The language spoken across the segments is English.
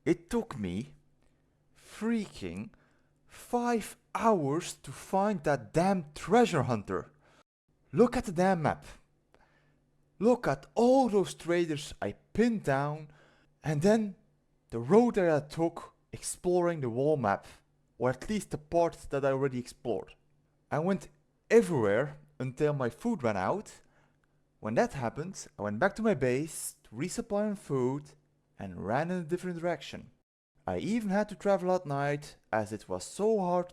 It took me freaking 5 hours to find that damn treasure hunter. Look at the damn map. Look at all those traders I pinned down, and then the road that I took exploring the wall map, or at least the parts that I already explored. I went everywhere until my food ran out. When that happened, I went back to my base to resupply on food and ran in a different direction. I even had to travel at night as it was so hard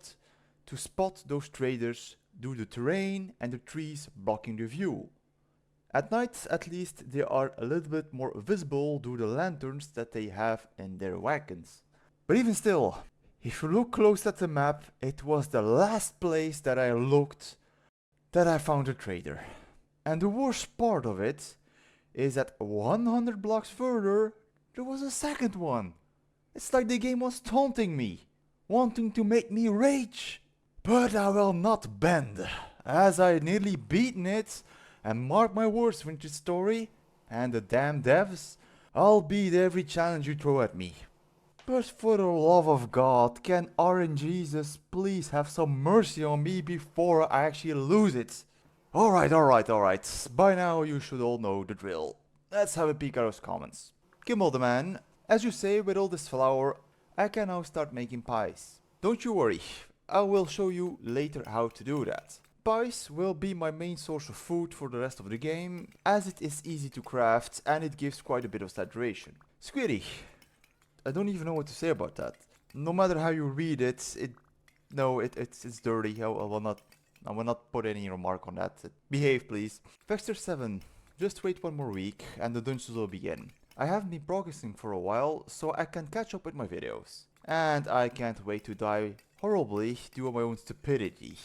to spot those traders due to the terrain and the trees blocking the view. At night, at least, they are a little bit more visible due to the lanterns that they have in their wagons. But even still, if you look close at the map, it was the last place that I looked that I found a trader. And the worst part of it is that 100 blocks further, there was a second one. It's like the game was taunting me, wanting to make me rage. But I will not bend, as I nearly beaten it, and mark my words with this story, and the damn devs, I'll beat every challenge you throw at me. But for the love of God, can RNGesus please have some mercy on me before I actually lose it? Alright. By now you should all know the drill. Let's have a peek at those comments. Kimmel the man, as you say, with all this flour, I can now start making pies. Don't you worry, I will show you later how to do that. Pies will be my main source of food for the rest of the game, as it is easy to craft and it gives quite a bit of saturation. Squiddy, I don't even know what to say about that. No matter how you read it, it's dirty. I will not put any remark on that. Behave, please. Vexter7, just wait one more week and the dungeons will begin. I haven't been progressing for a while, so I can catch up with my videos. And I can't wait to die horribly due to my own stupidity.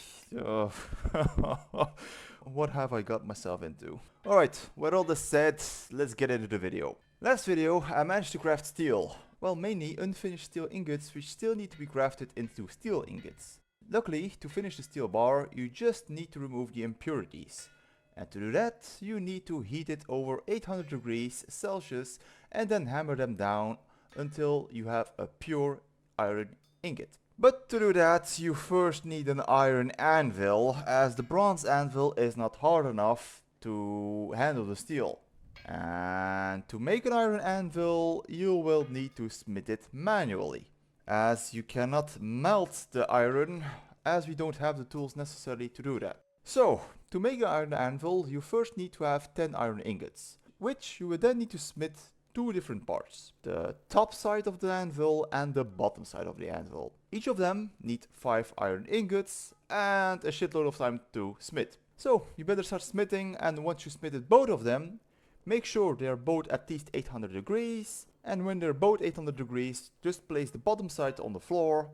What have I got myself into? Alright, with all this said, let's get into the video. Last video, I managed to craft steel. Well, mainly unfinished steel ingots which still need to be crafted into steel ingots. Luckily, to finish the steel bar, you just need to remove the impurities. And to do that, you need to heat it over 800 degrees Celsius and then hammer them down until you have a pure iron ingot. But to do that, you first need an iron anvil, as the bronze anvil is not hard enough to handle the steel. And to make an iron anvil, you will need to smith it manually, as you cannot melt the iron, as we don't have the tools necessary to do that. So, to make an iron anvil, you first need to have 10 iron ingots, which you will then need to smith two different parts. The top side of the anvil and the bottom side of the anvil. Each of them need 5 iron ingots and a shitload of time to smith. So, you better start smithing, and once you smithed both of them, make sure they are both at least 800 degrees, and when they're both 800 degrees, just place the bottom side on the floor.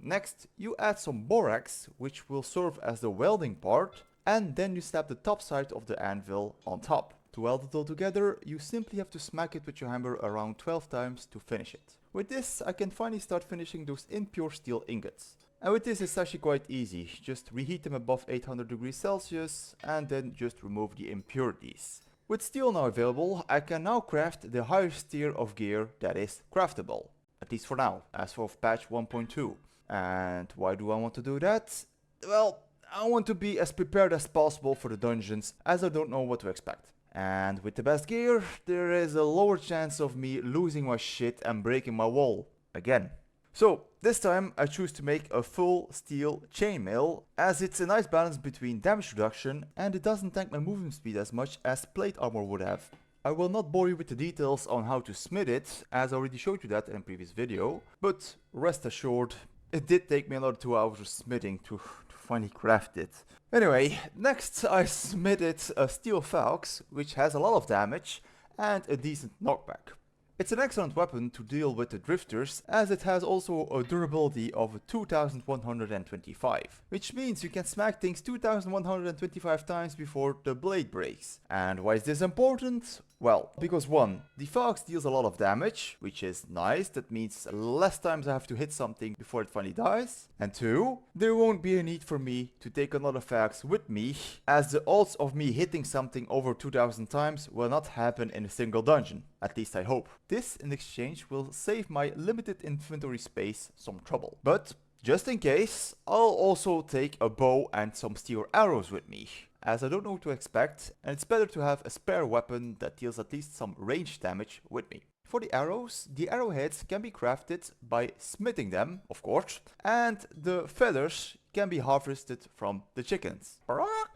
Next, you add some borax, which will serve as the welding part, and then you slap the top side of the anvil on top. To weld it all together, you simply have to smack it with your hammer around 12 times to finish it. With this, I can finally start finishing those impure steel ingots. And with this, it's actually quite easy. Just reheat them above 800 degrees Celsius, and then just remove the impurities. With steel now available, I can now craft the highest tier of gear that is craftable. At least for now, as of patch 1.2. And why do I want to do that? Well, I want to be as prepared as possible for the dungeons, as I don't know what to expect. And with the best gear, there is a lower chance of me losing my shit and breaking my wall again. So, this time I choose to make a full steel chainmail, as it's a nice balance between damage reduction and it doesn't tank my movement speed as much as plate armor would have. I will not bore you with the details on how to smith it, as I already showed you that in a previous video, but rest assured, it did take me another 2 hours of smithing to finally craft it. Anyway, next I smithed a steel falx, which has a lot of damage and a decent knockback. It's an excellent weapon to deal with the drifters, as it has also a durability of 2125, which means you can smack things 2125 times before the blade breaks. And why is this important? Well, because 1, the falx deals a lot of damage, which is nice, that means less times I have to hit something before it finally dies. And 2, there won't be a need for me to take another falx with me, as the odds of me hitting something over 2000 times will not happen in a single dungeon. At least I hope. This in exchange will save my limited inventory space some trouble. But just in case, I'll also take a bow and some steel arrows with me, as I don't know what to expect, and it's better to have a spare weapon that deals at least some range damage with me. For the arrows, the arrowheads can be crafted by smithing them, of course, and the feathers can be harvested from the chickens.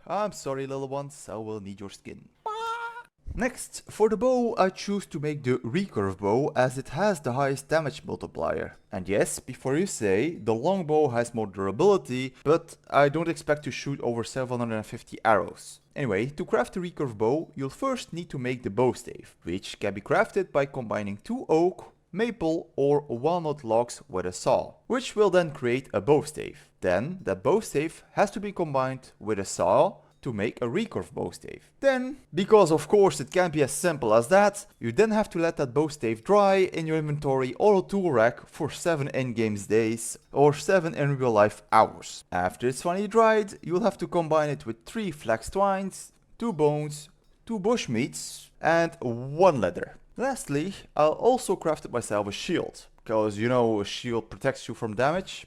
I'm sorry, little ones, I will need your skin. Next, for the bow, I choose to make the recurve bow as it has the highest damage multiplier. And yes, before you say, the long bow has more durability, but I don't expect to shoot over 750 arrows. Anyway, to craft the recurve bow, you'll first need to make the bow stave, which can be crafted by combining 2 oak, maple or walnut logs with a saw, which will then create a bow stave. Then, that bow stave has to be combined with a saw to make a recurve bow stave. Then, because of course it can't be as simple as that, you then have to let that bow stave dry in your inventory or a tool rack for 7 in-game days or 7 in real life hours. After it's finally dried, you'll have to combine it with 3 flax twines, 2 bones, 2 bush meats and 1 leather. Lastly, I'll also crafted myself a shield, because you know a shield protects you from damage,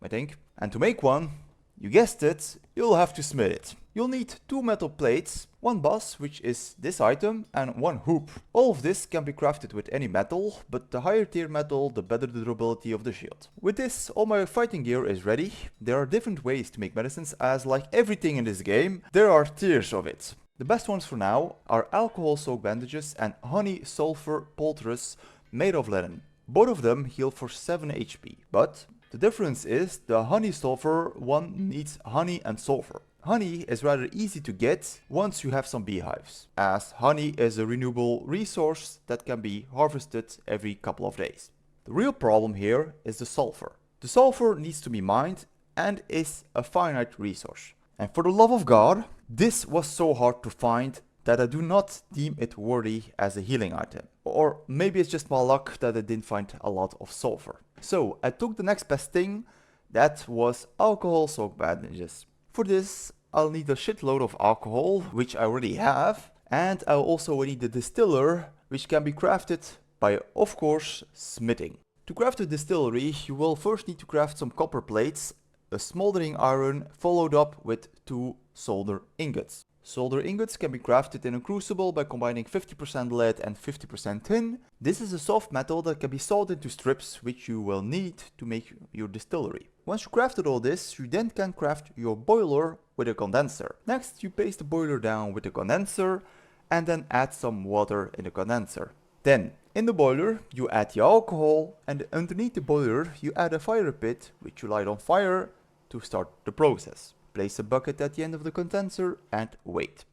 I think. And to make one, you guessed it, you'll have to smith it. You'll need 2 metal plates, 1 boss, which is this item, and 1 hoop. All of this can be crafted with any metal, but the higher tier metal, the better the durability of the shield. With this, all my fighting gear is ready. There are different ways to make medicines, as like everything in this game, there are tiers of it. The best ones for now are alcohol soaked bandages and honey sulfur poultice made of linen. Both of them heal for 7 HP, but the difference is the honey sulfur one needs honey and sulfur. Honey is rather easy to get once you have some beehives, as honey is a renewable resource that can be harvested every couple of days. The real problem here is the sulfur. The sulfur needs to be mined and is a finite resource. And for the love of God, this was so hard to find that I do not deem it worthy as a healing item. Or maybe it's just my luck that I didn't find a lot of sulfur. So I took the next best thing, that was alcohol soaked bandages. For this, I'll need a shitload of alcohol, which I already have, and I'll also need a distiller, which can be crafted by, of course, smithing. To craft a distillery, you will first need to craft some copper plates, a smoldering iron, followed up with 2 solder ingots. Solder ingots can be crafted in a crucible by combining 50% lead and 50% tin. This is a soft metal that can be sawed into strips, which you will need to make your distillery. Once you crafted all this, you then can craft your boiler with a condenser. Next, you paste the boiler down with the condenser and then add some water in the condenser. Then, in the boiler, you add the alcohol, and underneath the boiler, you add a fire pit, which you light on fire to start the process. Place a bucket at the end of the condenser and wait.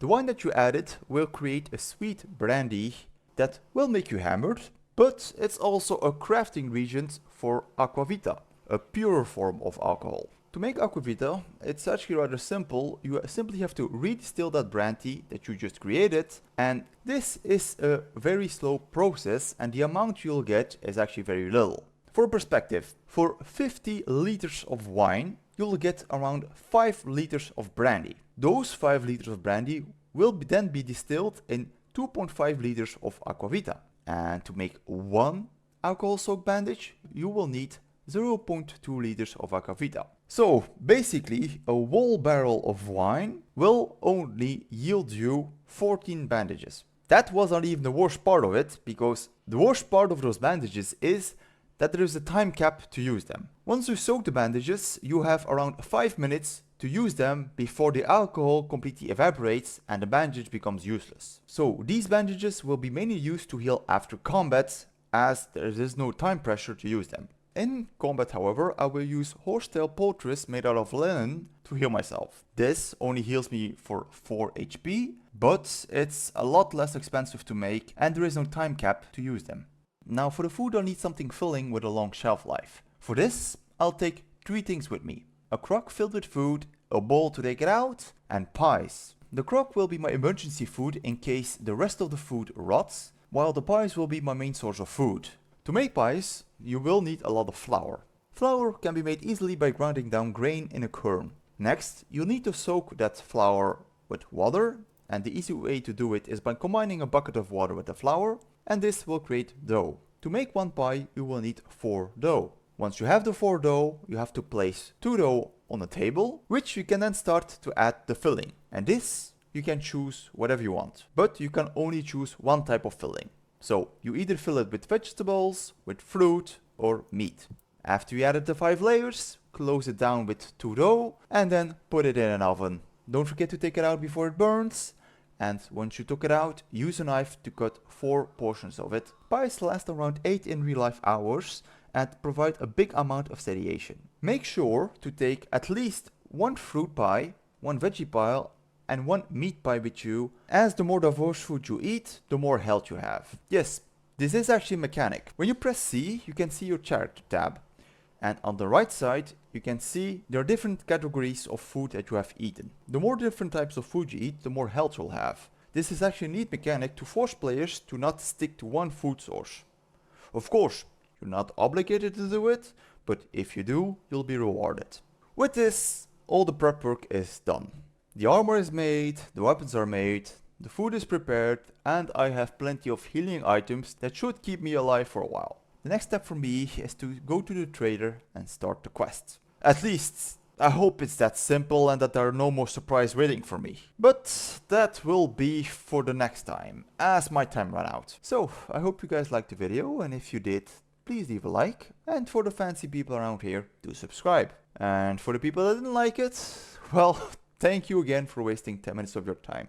The wine that you added will create a sweet brandy that will make you hammered, but it's also a crafting ingredient for aquavita, a purer form of alcohol. To make aquavita, it's actually rather simple. You simply have to redistill that brandy that you just created, and this is a very slow process, and the amount you'll get is actually very little. For perspective, for 50 liters of wine, you'll get around 5 liters of brandy. Those 5 liters of brandy will then be distilled in 2.5 liters of aquavita. And to make 1 alcohol soaked bandage, you will need 0.2 liters of aquavita. So basically, a whole barrel of wine will only yield you 14 bandages. That wasn't even the worst part of it, because the worst part of those bandages is that there is a time cap to use them. Once you soak the bandages, you have around 5 minutes to use them before the alcohol completely evaporates and the bandage becomes useless. So these bandages will be mainly used to heal after combat, as there is no time pressure to use them. In combat, however, I will use horsetail poultice made out of linen to heal myself. This only heals me for 4 HP, but it's a lot less expensive to make and there is no time cap to use them. Now for the food, I'll need something filling with a long shelf life. For this, I'll take 3 things with me. A crock filled with food, a bowl to take it out, and pies. The crock will be my emergency food in case the rest of the food rots, while the pies will be my main source of food. To make pies, you will need a lot of flour. Flour can be made easily by grinding down grain in a quern. Next, you'll need to soak that flour with water, and the easy way to do it is by combining a bucket of water with the flour. and this will create dough. To make 1 pie, you will need 4 dough. Once you have the 4 dough, you have to place 2 dough on a table, which you can then start to add the filling. And this, you can choose whatever you want, but you can only choose one type of filling. So you either fill it with vegetables, with fruit, or meat. After you added the 5 layers, close it down with 2 dough, and then put it in an oven. Don't forget to take it out before it burns. And once you took it out, use a knife to cut 4 portions of it. Pies last around 8 in real life hours and provide a big amount of satiation. Make sure to take at least 1 fruit pie, 1 veggie pie, and 1 meat pie with you, as the more diverse food you eat, the more health you have. Yes, this is actually a mechanic. When you press C, you can see your chart tab. And on the right side, you can see there are different categories of food that you have eaten. The more different types of food you eat, the more health you'll have. This is actually a neat mechanic to force players to not stick to one food source. Of course, you're not obligated to do it, but if you do, you'll be rewarded. With this, all the prep work is done. The armor is made, the weapons are made, the food is prepared, and I have plenty of healing items that should keep me alive for a while. The next step for me is to go to the trader and start the quest. At least, I hope it's that simple and that there are no more surprises waiting for me. But that will be for the next time, as my time ran out. So, I hope you guys liked the video, and if you did, please leave a like. And for the fancy people around here, do subscribe. And for the people that didn't like it, well, thank you again for wasting 10 minutes of your time.